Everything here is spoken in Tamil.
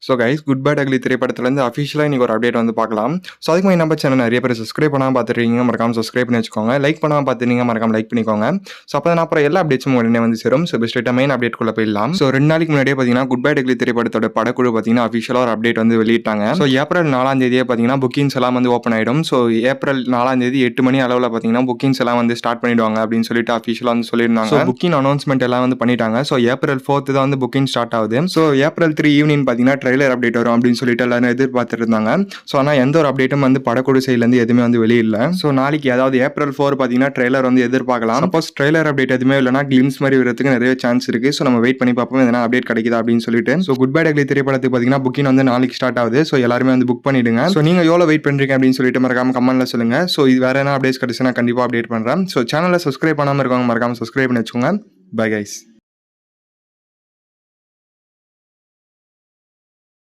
So guys, good bad ugly திரைப்படத்துலேருந்து அஃபிஷியலாக இன்றைக்கி ஒரு அப்டேட் வந்து பார்க்கலாம். ஸோ அதுக்கு மாதிரி நம்ம சேனல் நிறைய பேர் சப்ஸ்கிரைப் பண்ணாமல் பார்த்துருக்கீங்க, மறக்காம சப்ஸ்கிரைப் பண்ணி வச்சுக்கோங்க. லைக் பண்ணாமல் பார்த்துருந்தீங்க, மறக்காம லைக் பண்ணிக்கோங்க. ஸோ அப்போ நான் அப்புறம் எல்லா அப்டேட்ஸும் உடனே வந்து சேரும். ஸோ ஸ்ட்ரெயிட்டாக மெயின் அப்டேட்குள்ளே போயிடலாம். ஸோ 2 நாளைக்கு முன்னாடியே பார்த்தீங்கன்னா குட் பேட் அக்லி திரைப்படத்தோட படக்குழு பார்த்தீங்கன்னா அஃபிஷியலாக ஒரு அப்டேட் வந்து வெளியிட்டாங்க. ஸோ ஏப்ரல் 4ஆம் தேதியே பார்த்தீங்கன்னா புக்கிங்ஸ் எல்லாம் வந்து ஓப்பன் ஆகிடும். ஸோ ஏப்ரல் 4ஆம் தேதி 8 மணி அளவில் பார்த்தீங்கன்னா புக்கிங்ஸ் எல்லாம் வந்து ஸ்டார்ட் பண்ணிடுவாங்க அப்படின்னு சொல்லிட்டு அஃபிஷியலாக வந்து சொல்லியிருந்தாங்க. ஸோ புக்கிங் அனௌன்ஸ்மெண்ட் எல்லாம் வந்து பண்ணிட்டாங்க. ஸோ ஏப்ரல் 4 தான் வந்து புக்கிங் ஸ்டார்ட் ஆகுது. ஸோ ஏப்ரல் 3 ஈவினிங் பார்த்தீங்கன்னா ட்ரெய்லர் அப்டேட் வரும் அப்படின்னு சொல்லிட்டு எல்லாரும் எதிர்பார்த்துட்டு இருந்தாங்க. ஸோ ஆனால் எந்த ஒரு அப்டேட்டும் வந்து படக்குழு சைட்லேருந்து எதுவுமே வந்து வெளியில்ல. ஸோ நாளைக்கு அதாவது ஏப்ரல் 4 பார்த்தீங்கன்னா ட்ரெய்லர் வந்து எதிர்பார்க்கலாம். சப்போஸ் ட்ரெய்லர் அப்டேட் எதுவுமே இல்லைனா கிளிம்ஸ் மாதிரி வரதுக்கு நிறைய சான்ஸ் இருக்கு. ஸோ நம்ம வெயிட் பண்ணி பார்ப்போம் எதனா அப்டேட் கிடைக்குதா அப்படின்னு சொல்லிட்டு. ஸோ குட் பேட் அக்லி திரைப்படத்துக்கு பார்த்தீங்கன்னா புக்கிங் வந்து நாளைக்கு ஸ்டார்ட் ஆகுது. ஸோ எல்லாருமே வந்து புக் பண்ணிடுங்க. ஸோ நீங்கள் எவ்வளோ வெயிட் பண்ணுறீங்க அப்படின்னு சொல்லிட்டு மறக்காம கமெண்ட்ல சொல்லுங்க. ஸோ இது வேற என்ன அப்டேட்ஸ் கிடைச்சுன்னா கண்டிப்பாக அப்டேட் பண்ணுறேன். ஸோ சேனலை சப்ஸ்கிரைப் பண்ணாமல் இருக்கவங்க மறக்காம சப்ஸ்கிரைப் பண்ணி வச்சுக்கோங்க. Bye guys.